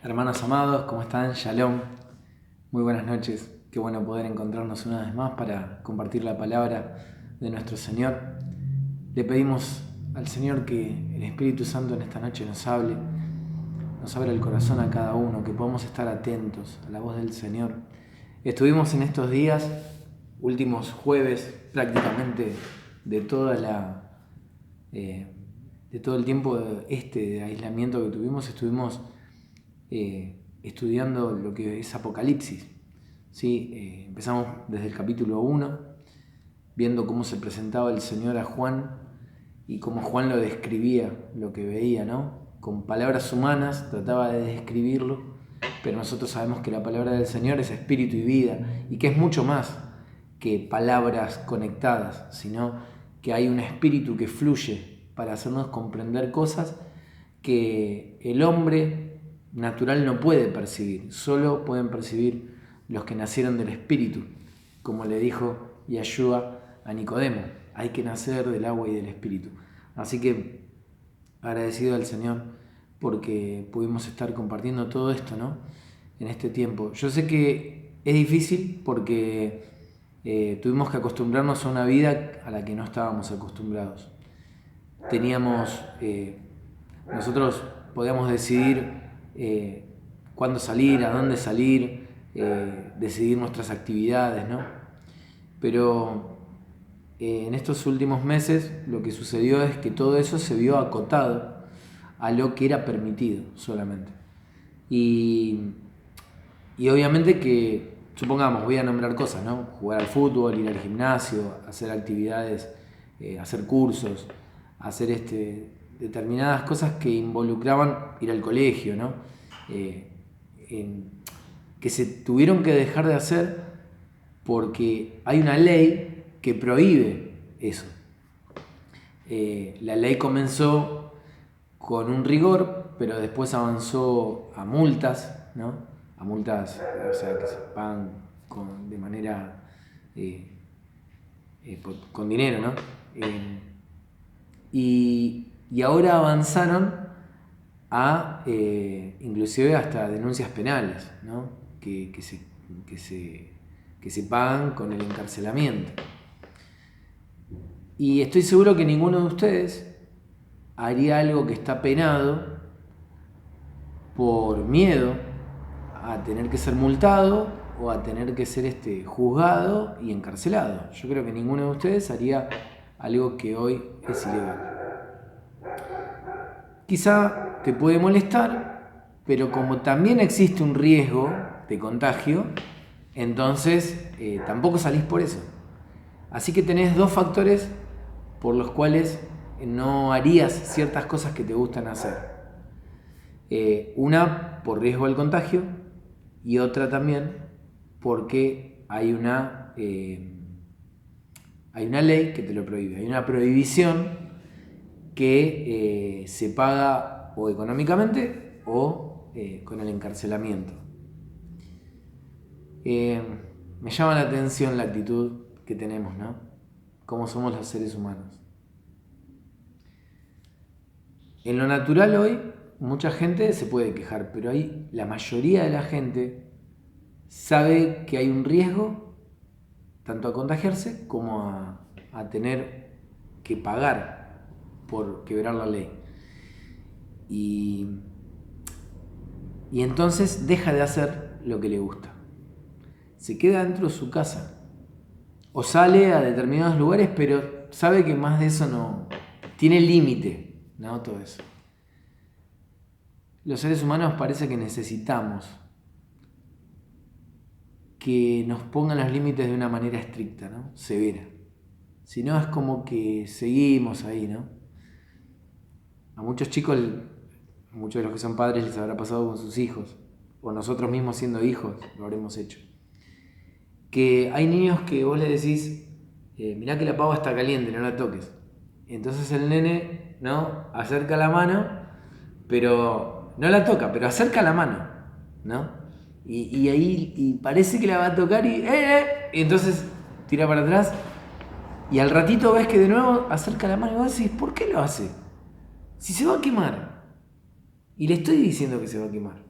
Hermanos amados, ¿cómo están? Shalom. Muy buenas noches. Qué bueno poder encontrarnos una vez más para compartir la palabra de nuestro Señor. Le pedimos al Señor que el Espíritu Santo en esta noche nos abra el corazón a cada uno, que podamos estar atentos a la voz del Señor. Estuvimos en estos días, últimos jueves prácticamente de todo el tiempo de aislamiento que tuvimos, estuvimos estudiando lo que es Apocalipsis. ¿Sí? Empezamos desde el capítulo 1, viendo cómo se presentaba el Señor a Juan y cómo Juan lo describía, lo que veía, ¿no? Con palabras humanas trataba de describirlo, pero nosotros sabemos que la palabra del Señor es espíritu y vida, y que es mucho más que palabras conectadas, sino que hay un espíritu que fluye para hacernos comprender cosas que el hombre natural no puede percibir, solo pueden percibir los que nacieron del Espíritu, como le dijo Yeshua a Nicodemo, hay que nacer del agua y del Espíritu. Así que agradecido al Señor porque pudimos estar compartiendo todo esto, ¿no? En este tiempo. Yo sé que es difícil porque tuvimos que acostumbrarnos a una vida a la que no estábamos acostumbrados. Nosotros podíamos decidir cuándo salir, a dónde salir, decidir nuestras actividades, ¿no? Pero en estos últimos meses lo que sucedió es que todo eso se vio acotado a lo que era permitido solamente. Y obviamente que, supongamos, voy a nombrar cosas, ¿no? Jugar al fútbol, ir al gimnasio, hacer actividades, hacer cursos, hacer determinadas cosas que involucraban ir al colegio, ¿no? Que se tuvieron que dejar de hacer porque hay una ley que prohíbe eso. La ley comenzó con un rigor, pero después avanzó a multas, ¿no? A multas, o sea, que se pagan de manera con dinero, ¿no? Y ahora avanzaron a inclusive hasta denuncias penales, ¿no? que se pagan con el encarcelamiento. Y estoy seguro que ninguno de ustedes haría algo que está penado por miedo a tener que ser multado o a tener que ser juzgado y encarcelado. Yo creo que ninguno de ustedes haría algo que hoy es ilegal. Quizá te puede molestar, pero como también existe un riesgo de contagio, entonces tampoco salís por eso. Así que tenés dos factores por los cuales no harías ciertas cosas que te gustan hacer. Una por riesgo del contagio y otra también porque hay una ley que te lo prohíbe. Hay una prohibición que se paga o económicamente o con el encarcelamiento. Me llama la atención la actitud que tenemos, ¿no? Cómo somos los seres humanos. En lo natural hoy, mucha gente se puede quejar, pero la mayoría de la gente sabe que hay un riesgo tanto a contagiarse como a tener que pagar por quebrar la ley. Y entonces deja de hacer lo que le gusta. Se queda dentro de su casa. O sale a determinados lugares, pero sabe que más de eso no tiene límite, ¿no? Todo eso. Los seres humanos parece que necesitamos que nos pongan los límites de una manera estricta, ¿no? Severa. Si no, es como que seguimos ahí, ¿no? A muchos chicos, muchos de los que son padres les habrá pasado con sus hijos, o nosotros mismos siendo hijos lo habremos hecho. Que hay niños que vos le decís, mirá que la pava está caliente, no la toques. Entonces el nene, ¿no? Acerca la mano, pero no la toca, pero acerca la mano, ¿no? Y ahí parece que la va a tocar y entonces tira para atrás y al ratito ves que de nuevo acerca la mano y vos decís, ¿por qué lo hace? Si se va a quemar. Y le estoy diciendo que se va a quemar.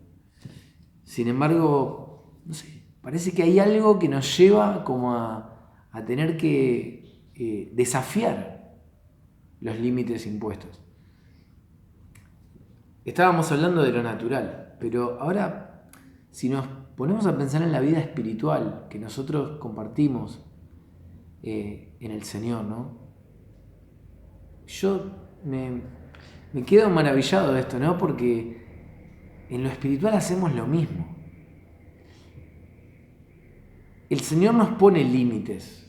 Sin embargo, no sé, parece que hay algo que nos lleva como a tener que desafiar los límites impuestos. Estábamos hablando de lo natural, pero ahora, si nos ponemos a pensar en la vida espiritual que nosotros compartimos en el Señor, ¿no? Yo me quedo maravillado de esto, ¿no? Porque en lo espiritual hacemos lo mismo. El Señor nos pone límites.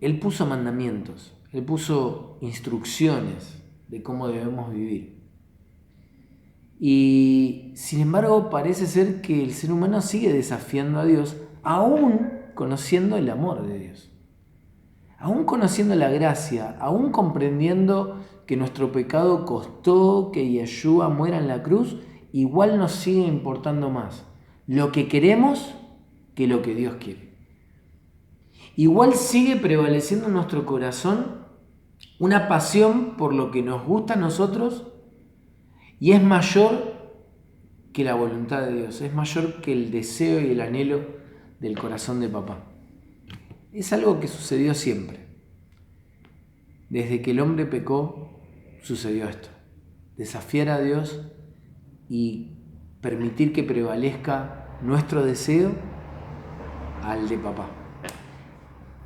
Él puso mandamientos. Él puso instrucciones de cómo debemos vivir. Y sin embargo parece ser que el ser humano sigue desafiando a Dios, aún conociendo el amor de Dios. Aún conociendo la gracia, aún comprendiendo que nuestro pecado costó que Yeshua muera en la cruz, igual nos sigue importando más lo que queremos que lo que Dios quiere. Igual sigue prevaleciendo en nuestro corazón una pasión por lo que nos gusta a nosotros y es mayor que la voluntad de Dios, es mayor que el deseo y el anhelo del corazón de papá. Es algo que sucedió siempre. Desde que el hombre pecó, sucedió esto. Desafiar a Dios y permitir que prevalezca nuestro deseo al de papá.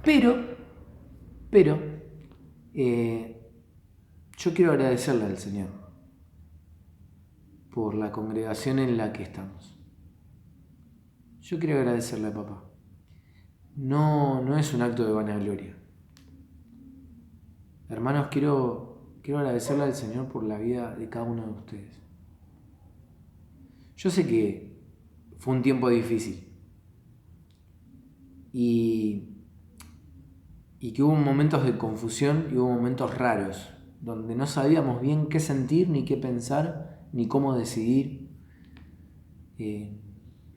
Pero, yo quiero agradecerle al Señor por la congregación en la que estamos. Yo quiero agradecerle a papá. No es un acto de vanagloria. Hermanos, quiero agradecerle al Señor por la vida de cada uno de ustedes. Yo sé que fue un tiempo difícil y que hubo momentos de confusión y hubo momentos raros, donde no sabíamos bien qué sentir, ni qué pensar, ni cómo decidir.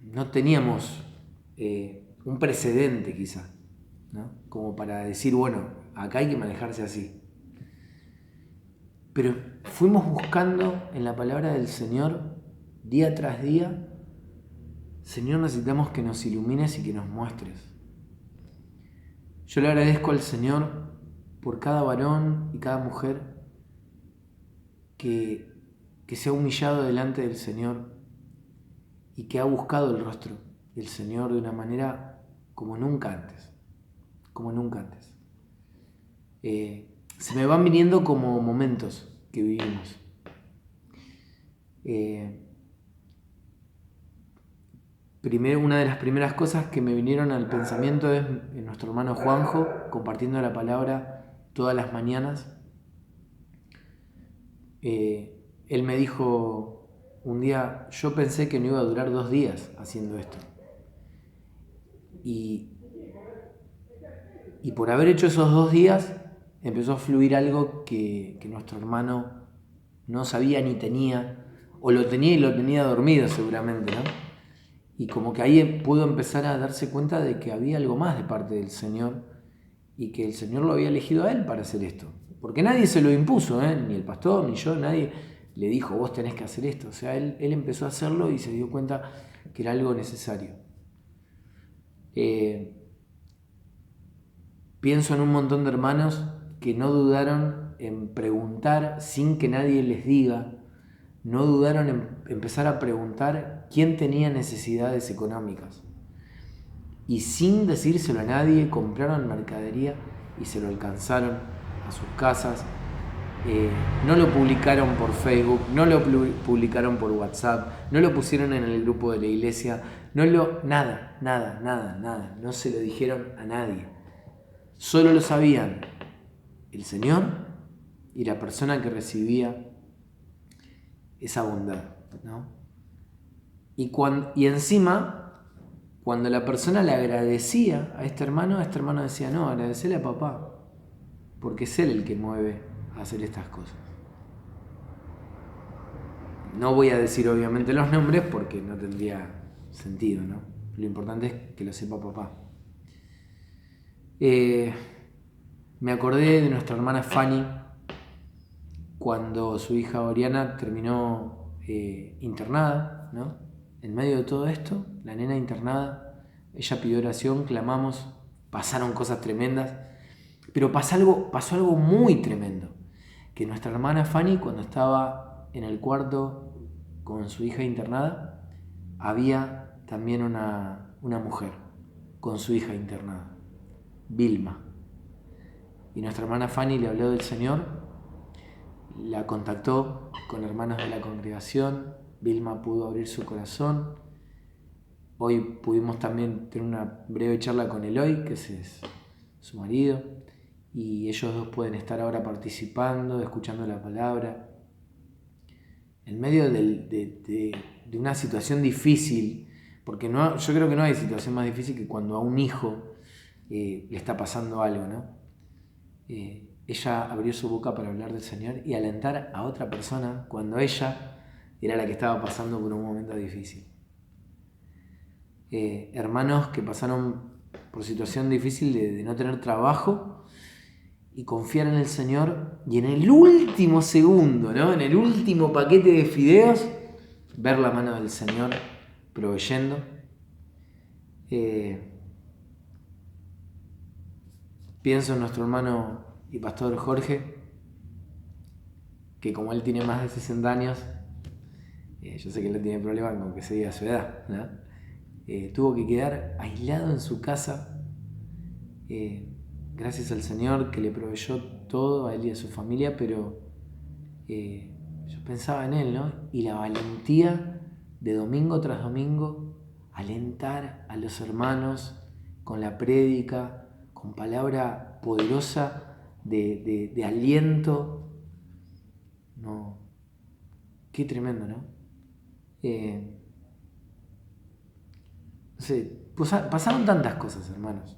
No teníamos un precedente quizá, ¿no? Como para decir, bueno, acá hay que manejarse así. Pero fuimos buscando en la palabra del Señor, día tras día, Señor, necesitamos que nos ilumines y que nos muestres. Yo le agradezco al Señor por cada varón y cada mujer que se ha humillado delante del Señor y que ha buscado el rostro del Señor de una manera como nunca antes. Como nunca antes. Se me van viniendo como momentos que vivimos. Primero, una de las primeras cosas que me vinieron al pensamiento es nuestro hermano Juanjo compartiendo la palabra todas las mañanas. Él me dijo un día, yo pensé que no iba a durar 2 días haciendo esto. Y por haber hecho esos 2 días, empezó a fluir algo que nuestro hermano no sabía ni tenía, o lo tenía y lo tenía dormido seguramente, ¿no? Y como que ahí pudo empezar a darse cuenta de que había algo más de parte del Señor y que el Señor lo había elegido a él para hacer esto. Porque nadie se lo impuso, ni el pastor, ni yo, nadie le dijo, vos tenés que hacer esto. O sea, él empezó a hacerlo y se dio cuenta que era algo necesario. Pienso en un montón de hermanos que no dudaron en preguntar sin que nadie les diga, no dudaron en empezar a preguntar quién tenía necesidades económicas. Y sin decírselo a nadie, compraron mercadería y se lo alcanzaron a sus casas. No lo publicaron por Facebook, no lo publicaron por WhatsApp, no lo pusieron en el grupo de la iglesia, nada, no se lo dijeron a nadie. Solo lo sabían el Señor y la persona que recibía esa bondad, ¿no? Y encima, cuando la persona le agradecía a este hermano decía, no, agradecele a papá, porque es él el que mueve a hacer estas cosas. No voy a decir obviamente los nombres porque no tendría sentido, ¿no? Lo importante es que lo sepa papá. Me acordé de nuestra hermana Fanny cuando su hija Oriana terminó internada, ¿no? en medio de todo esto, la nena internada, ella pidió oración, clamamos, pasaron cosas tremendas, pero pasó algo muy tremendo, que nuestra hermana Fanny, cuando estaba en el cuarto con su hija internada, había también una mujer con su hija internada, Vilma. Y nuestra hermana Fanny le habló del Señor, la contactó con hermanos de la congregación, Vilma pudo abrir su corazón. Hoy pudimos también tener una breve charla con Eloy, que es su marido, y ellos dos pueden estar ahora participando, escuchando la palabra. En medio de una situación difícil, porque yo creo que no hay situación más difícil que cuando a un hijo le está pasando algo, ¿no? Ella abrió su boca para hablar del Señor y alentar a otra persona cuando ella era la que estaba pasando por un momento difícil. Hermanos que pasaron por situación difícil de no tener trabajo y confiar en el Señor, y en el último segundo, ¿no? En el último paquete de fideos, ver la mano del Señor proveyendo. Pienso en nuestro hermano y pastor Jorge, que como él tiene más de 60 años, yo sé que él no tiene problema con que se diga su edad, ¿no? Tuvo que quedar aislado en su casa, gracias al Señor que le proveyó todo a él y a su familia, pero yo pensaba en él, ¿no? Y la valentía de domingo tras domingo, alentar a los hermanos con la prédica, con palabra poderosa de aliento. No, qué tremendo, ¿no? No sé, pasaron tantas cosas, hermanos.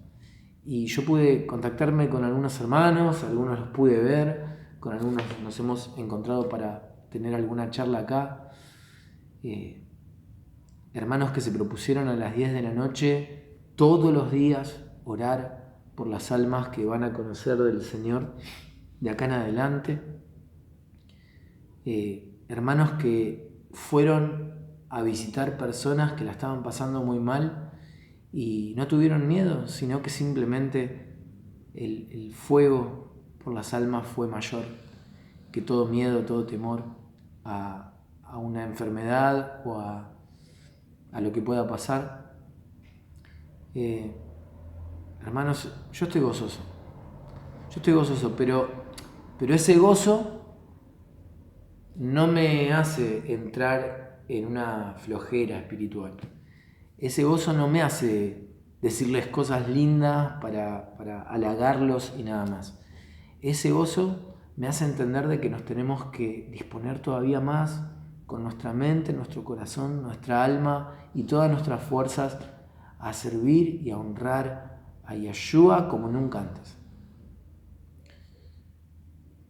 Y yo pude contactarme con algunos hermanos, algunos los pude ver, con algunos nos hemos encontrado para tener alguna charla acá. Hermanos que se propusieron a las 10 de la noche todos los días orar por las almas que van a conocer del Señor de acá en adelante. Hermanos que fueron a visitar personas que la estaban pasando muy mal y no tuvieron miedo, sino que simplemente el fuego por las almas fue mayor que todo miedo, todo temor a una enfermedad o a lo que pueda pasar. Hermanos, yo estoy gozoso, pero ese gozo no me hace entrar en una flojera espiritual. Ese gozo no me hace decirles cosas lindas para halagarlos y nada más. Ese gozo me hace entender de que nos tenemos que disponer todavía más con nuestra mente, nuestro corazón, nuestra alma y todas nuestras fuerzas a servir y a honrar a Yeshua como nunca antes.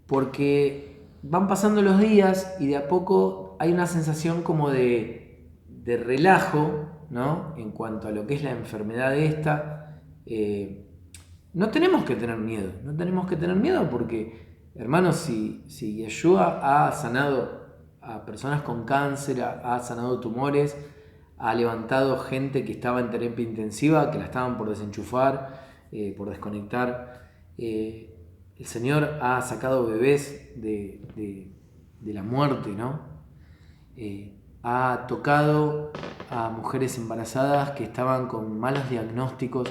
Porque van pasando los días y de a poco hay una sensación como de relajo, ¿no? En cuanto a lo que es la enfermedad esta. No tenemos que tener miedo, porque, hermanos, si Yeshua ha sanado a personas con cáncer, ha sanado tumores, ha levantado gente que estaba en terapia intensiva, que la estaban por desenchufar, por desconectar. El Señor ha sacado bebés de la muerte, ¿no? Ha tocado a mujeres embarazadas que estaban con malos diagnósticos,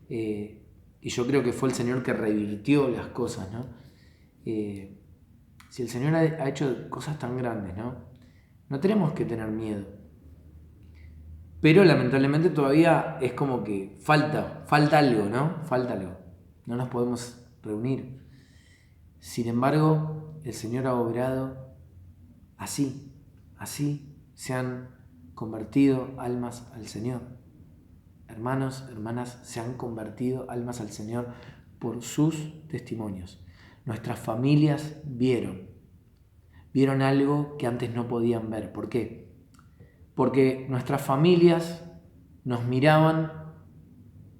y yo creo que fue el Señor que revirtió las cosas, ¿no? Si el Señor ha hecho cosas tan grandes, no tenemos que tener miedo. Pero lamentablemente todavía es como que falta algo, ¿no? Falta algo. No nos podemos reunir. Sin embargo, el Señor ha obrado así se han convertido almas al Señor. Hermanos, hermanas, se han convertido almas al Señor por sus testimonios. Nuestras familias vieron algo que antes no podían ver. ¿Por qué? Porque nuestras familias nos miraban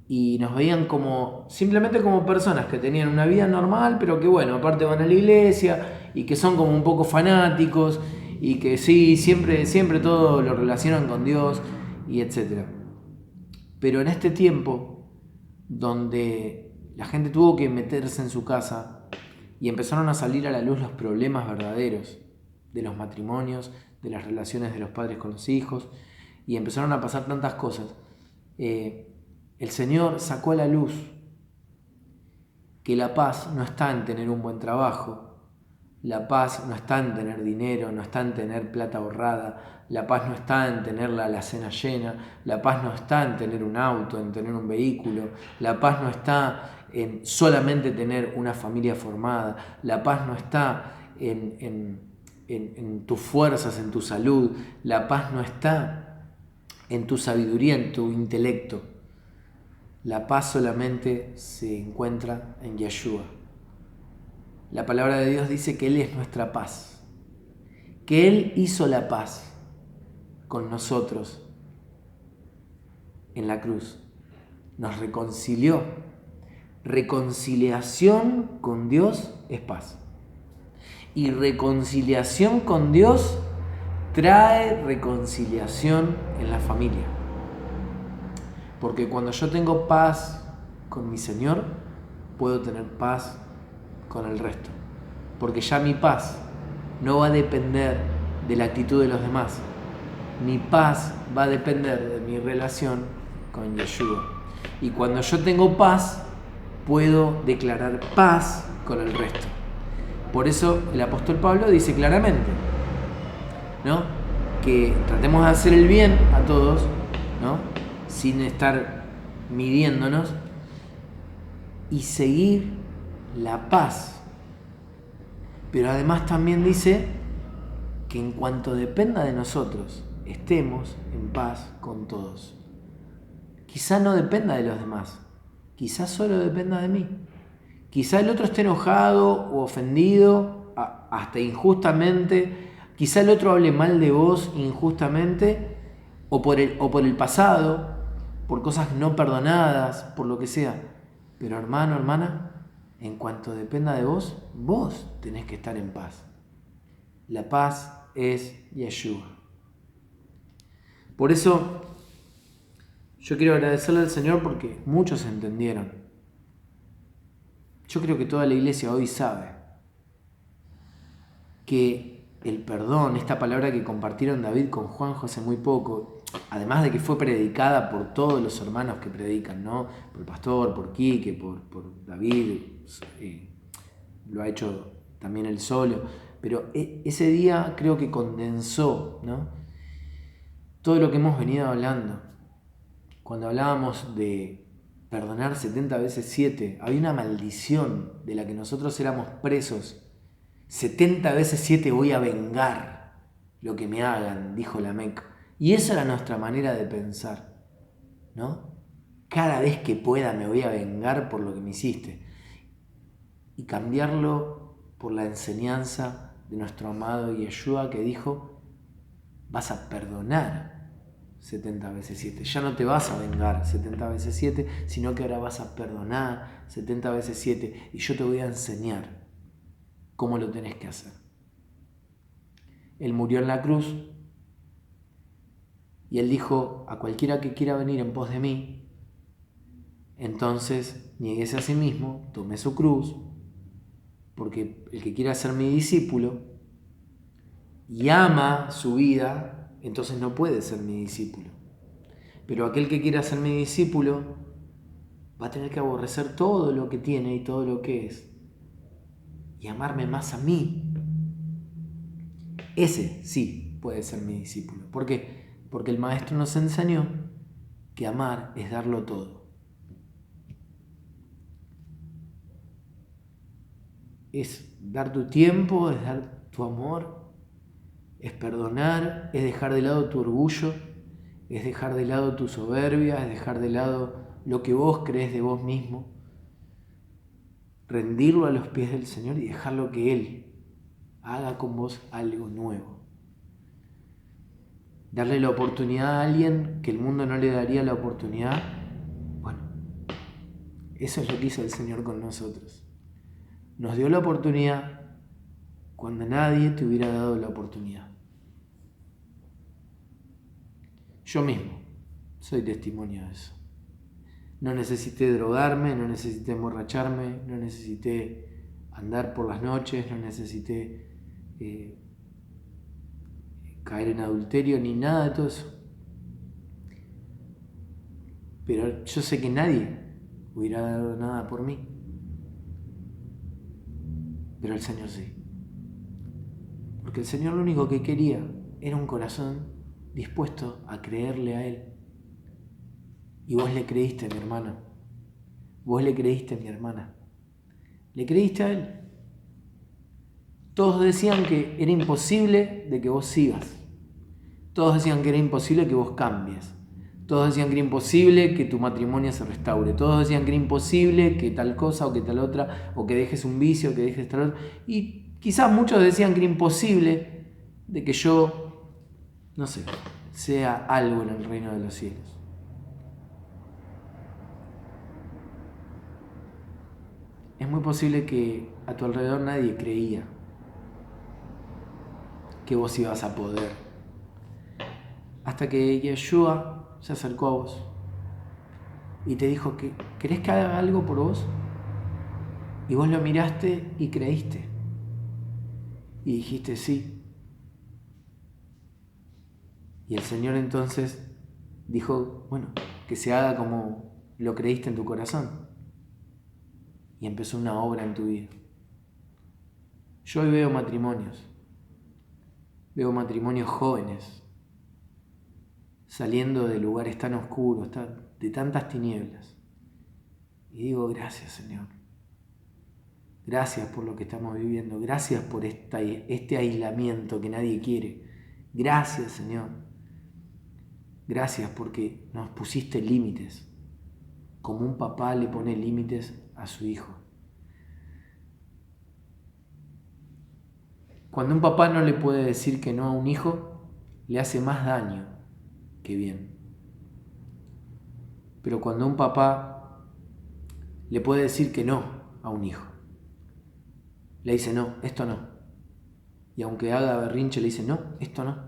y nos veían simplemente como personas que tenían una vida normal, pero que bueno, aparte van a la iglesia y que son como un poco fanáticos y que sí, siempre todo lo relacionan con Dios y etc. Pero en este tiempo, donde la gente tuvo que meterse en su casa y empezaron a salir a la luz los problemas verdaderos de los matrimonios, de las relaciones de los padres con los hijos, y empezaron a pasar tantas cosas, el Señor sacó a la luz que la paz no está en tener un buen trabajo, la paz no está en tener dinero, no está en tener plata ahorrada, la paz no está en tener la alacena llena, la paz no está en tener un auto, en tener un vehículo, la paz no está en solamente tener una familia formada, la paz no está en tus fuerzas, en tu salud, la paz no está en tu sabiduría, en tu intelecto. La paz solamente se encuentra en Yeshua. La palabra de Dios dice que Él es nuestra paz, que Él hizo la paz con nosotros en la cruz, nos reconcilió. Reconciliación con Dios es paz. Y reconciliación con Dios trae reconciliación en la familia. Porque cuando yo tengo paz con mi Señor, puedo tener paz con el resto. Porque ya mi paz no va a depender de la actitud de los demás. Mi paz va a depender de mi relación con Yeshua. Y cuando yo tengo paz, puedo declarar paz con el resto. Por eso el apóstol Pablo dice claramente, ¿no?, que tratemos de hacer el bien a todos, ¿no?, sin estar midiéndonos, y seguir la paz. Pero además también dice que en cuanto dependa de nosotros, estemos en paz con todos. Quizá no dependa de los demás, quizá solo dependa de mí. Quizá el otro esté enojado o ofendido, hasta injustamente. Quizá el otro hable mal de vos injustamente, o por el pasado, por cosas no perdonadas, por lo que sea. Pero hermano, hermana, en cuanto dependa de vos, vos tenés que estar en paz. La paz es Yeshua. Por eso yo quiero agradecerle al Señor porque muchos entendieron. Yo creo que toda la iglesia hoy sabe que el perdón, esta palabra que compartieron David con Juanjo hace muy poco, además de que fue predicada por todos los hermanos que predican, ¿no?, por el pastor, por Quique, por David, lo ha hecho también él solo, pero ese día creo que condensó, ¿no?, todo lo que hemos venido hablando. Cuando hablábamos de perdonar 70 veces 7, había una maldición de la que nosotros éramos presos. 70 veces 7 voy a vengar lo que me hagan, dijo Lamec. Y esa era nuestra manera de pensar, ¿no? Cada vez que pueda me voy a vengar por lo que me hiciste. Y cambiarlo por la enseñanza de nuestro amado Yeshua, que dijo, vas a perdonar 70 veces 7. Ya no te vas a vengar 70 veces 7, sino que ahora vas a perdonar 70 veces 7. Y yo te voy a enseñar cómo lo tenés que hacer. Él murió en la cruz y Él dijo, a cualquiera que quiera venir en pos de mí, entonces niéguese a sí mismo, tome su cruz, porque el que quiera ser mi discípulo y ama su vida, entonces no puede ser mi discípulo. Pero aquel que quiera ser mi discípulo va a tener que aborrecer todo lo que tiene y todo lo que es y amarme más a mí. Ese sí puede ser mi discípulo. ¿Por qué? Porque el Maestro nos enseñó que amar es darlo todo. Es dar tu tiempo, es dar tu amor, es perdonar, es dejar de lado tu orgullo, es dejar de lado tu soberbia, es dejar de lado lo que vos crees de vos mismo, rendirlo a los pies del Señor y dejarlo que Él haga con vos algo nuevo. Darle la oportunidad a alguien que el mundo no le daría la oportunidad. Bueno, eso es lo que hizo el Señor con nosotros. Nos dio la oportunidad cuando nadie te hubiera dado la oportunidad. Yo mismo soy testimonio de eso. No necesité drogarme, no necesité emborracharme, no necesité andar por las noches, no necesité caer en adulterio ni nada de todo eso. Pero yo sé que nadie hubiera dado nada por mí. Pero el Señor sí. Porque el Señor lo único que quería era un corazón dispuesto a creerle a Él. Y vos le creíste, mi hermano. Vos le creíste, mi hermana. Le creíste a Él. Todos decían que era imposible de que vos sigas. Todos decían que era imposible que vos cambies. Todos decían que era imposible que tu matrimonio se restaure. Todos decían que era imposible que tal cosa o que tal otra, o que dejes un vicio, o que dejes tal otro. Y quizás muchos decían que era imposible de que yo, no sé, sea algo en el reino de los cielos. Es muy posible que a tu alrededor nadie creía que vos ibas a poder. Hasta que Yeshua se acercó a vos y te dijo que ¿querés que haga algo por vos? Y vos lo miraste y creíste. Y dijiste sí. Y el Señor entonces dijo, bueno, que se haga como lo creíste en tu corazón. Y empezó una obra en tu vida. Yo hoy veo matrimonios jóvenes, saliendo de lugares tan oscuros, de tantas tinieblas. Y digo, gracias, Señor. Gracias por lo que estamos viviendo. Gracias por este aislamiento que nadie quiere. Gracias, Señor. Gracias porque nos pusiste límites, como un papá le pone límites a su hijo. Cuando un papá no le puede decir que no a un hijo, le hace más daño que bien. Pero cuando un papá le puede decir que no a un hijo, le dice no, esto no. Y aunque haga berrinche, le dice no, esto no.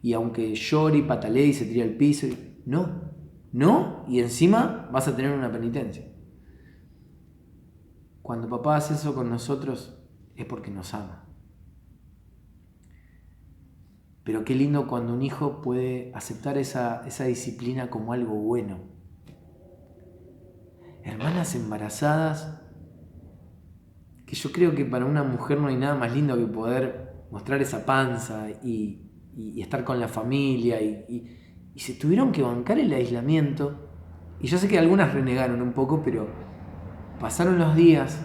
Y aunque llore y patalee y se tire al piso, no, y encima vas a tener una penitencia. Cuando papá hace eso con nosotros es porque nos ama. Pero qué lindo cuando un hijo puede aceptar esa disciplina como algo bueno. Hermanas embarazadas, que yo creo que para una mujer no hay nada más lindo que poder mostrar esa panza y estar con la familia y se tuvieron que bancar el aislamiento. Y yo sé que algunas renegaron un poco, pero pasaron los días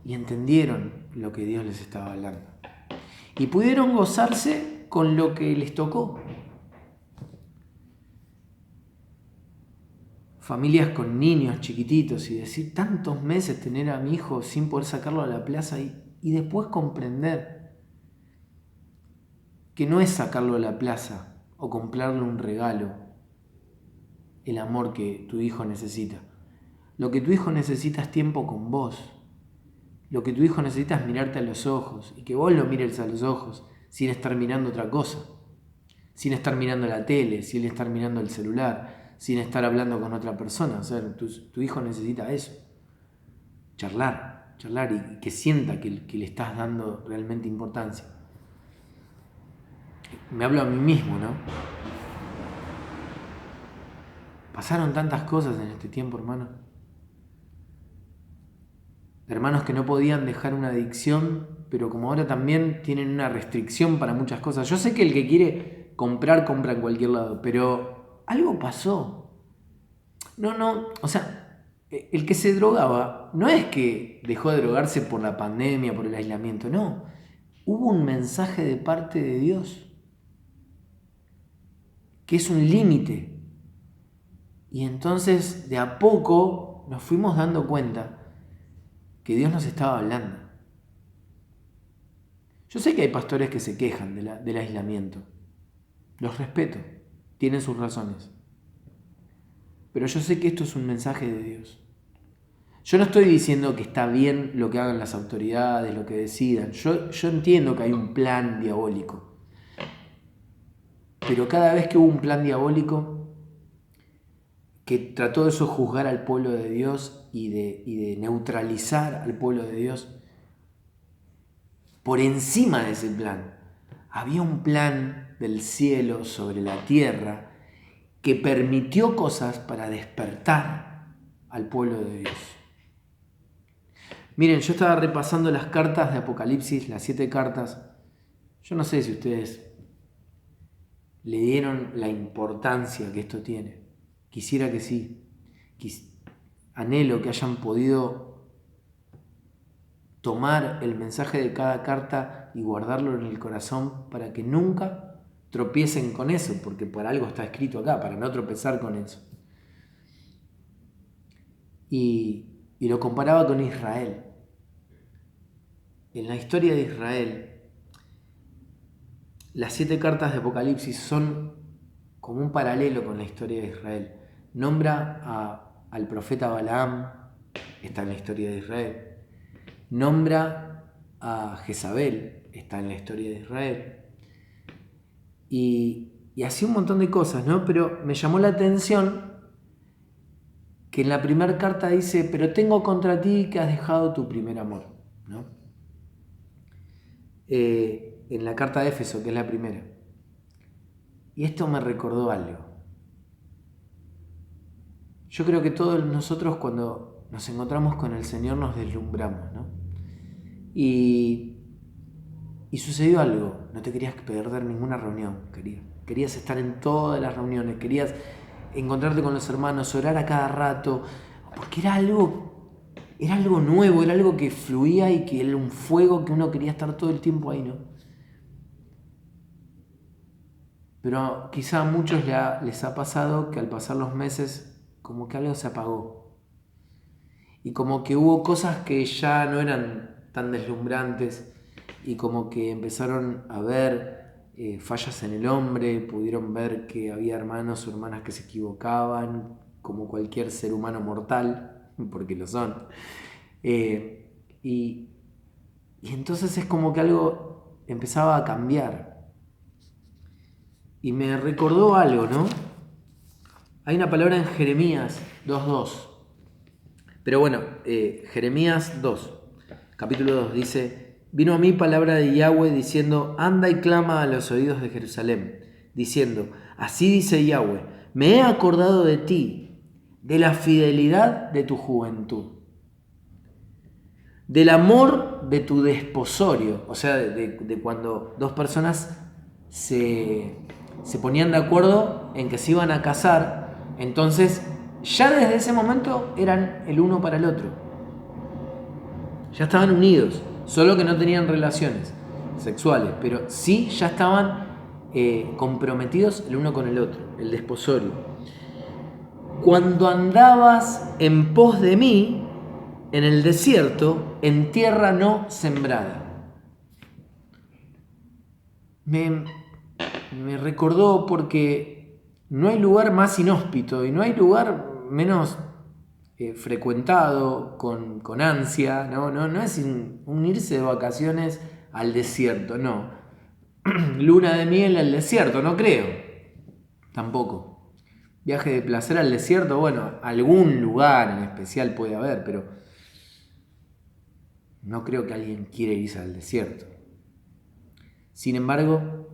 y entendieron lo que Dios les estaba hablando. Y pudieron gozarse con lo que les tocó. Familias con niños chiquititos y decir tantos meses tener a mi hijo sin poder sacarlo a la plaza y después comprender que no es sacarlo a la plaza o comprarle un regalo el amor que tu hijo necesita. Lo que tu hijo necesita es tiempo con vos. Lo que tu hijo necesita es mirarte a los ojos y que vos lo mires a los ojos sin estar mirando otra cosa, sin estar mirando la tele, sin estar mirando el celular, sin estar hablando con otra persona. O sea, tu hijo necesita eso, charlar y que sienta que le estás dando realmente importancia. Me hablo a mí mismo, ¿no? Pasaron tantas cosas en este tiempo, hermano. Hermanos que no podían dejar una adicción, pero como ahora también tienen una restricción para muchas cosas. Yo sé que el que quiere comprar, compra en cualquier lado, pero algo pasó. O sea, el que se drogaba no es que dejó de drogarse por la pandemia, por el aislamiento, no. Hubo un mensaje de parte de Dios, que es un límite. Y entonces, de a poco, nos fuimos dando cuenta que Dios nos estaba hablando. Yo sé que hay pastores que se quejan del aislamiento. Los respeto, tienen sus razones. Pero yo sé que esto es un mensaje de Dios. Yo no estoy diciendo que está bien lo que hagan las autoridades, lo que decidan. Yo entiendo que hay un plan diabólico. pero cada vez que hubo un plan diabólico que trató de sojuzgar al pueblo de Dios y de neutralizar al pueblo de Dios, por encima de ese plan había un plan del cielo sobre la tierra que permitió cosas para despertar al pueblo de Dios. Miren, yo estaba repasando las cartas de Apocalipsis, las 7 cartas. Yo no sé si ustedes le dieron la importancia que esto tiene. Quisiera que sí. Anhelo que hayan podido tomar el mensaje de cada carta y guardarlo en el corazón para que nunca tropiecen con eso, porque por algo está escrito acá, para no tropezar con eso. Y lo comparaba con Israel. En la historia de Israel, las 7 cartas de Apocalipsis son como un paralelo con la historia de Israel. Nombra al profeta Balaam, está en la historia de Israel. Nombra a Jezabel, está en la historia de Israel. Y así un montón de cosas, ¿no? Pero me llamó la atención que en la primera carta dice: pero tengo contra ti que has dejado tu primer amor, ¿no? En la carta de Éfeso, que es la primera. Y esto me recordó algo. Yo creo que todos nosotros, cuando nos encontramos con el Señor, nos deslumbramos, ¿no? Y sucedió algo. No te querías perder ninguna reunión, querías estar en todas las reuniones, querías encontrarte con los hermanos, orar a cada rato, porque era algo nuevo, era algo que fluía y que era un fuego que uno quería estar todo el tiempo ahí, ¿no? Pero quizá a muchos les ha pasado que al pasar los meses como que algo se apagó y como que hubo cosas que ya no eran tan deslumbrantes y como que empezaron a ver fallas en el hombre, pudieron ver que había hermanos o hermanas que se equivocaban como cualquier ser humano mortal, porque lo son, y entonces es como que algo empezaba a cambiar. Y me recordó algo, ¿no? Hay una palabra en Jeremías 2.2. Pero bueno, Jeremías 2, capítulo 2, dice: vino a mí palabra de Yahweh diciendo: anda y clama a los oídos de Jerusalén, diciendo: así dice Yahweh, me he acordado de ti, de la fidelidad de tu juventud, del amor de tu desposorio, o sea, de cuando dos personas se ponían de acuerdo en que se iban a casar, entonces ya desde ese momento eran el uno para el otro. Ya estaban unidos, solo que no tenían relaciones sexuales, pero sí ya estaban comprometidos el uno con el otro, el desposorio. Cuando andabas en pos de mí en el desierto, en tierra no sembrada. Me recordó porque no hay lugar más inhóspito y no hay lugar menos frecuentado con ansia, no es un irse de vacaciones al desierto, no. Luna de miel al desierto, no creo, tampoco. Viaje de placer al desierto, bueno, algún lugar en especial puede haber, pero no creo que alguien quiera irse al desierto. Sin embargo,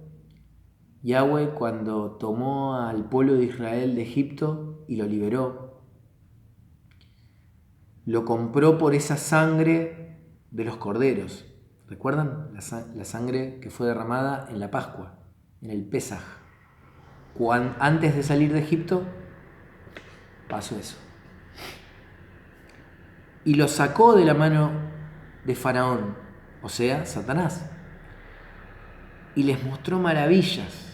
Yahweh, cuando tomó al pueblo de Israel de Egipto y lo liberó, lo compró por esa sangre de los corderos. ¿Recuerdan? La sangre que fue derramada en la Pascua, en el Pesaj. Antes de salir de Egipto, pasó eso. Y lo sacó de la mano de Faraón, o sea, Satanás. Y les mostró maravillas.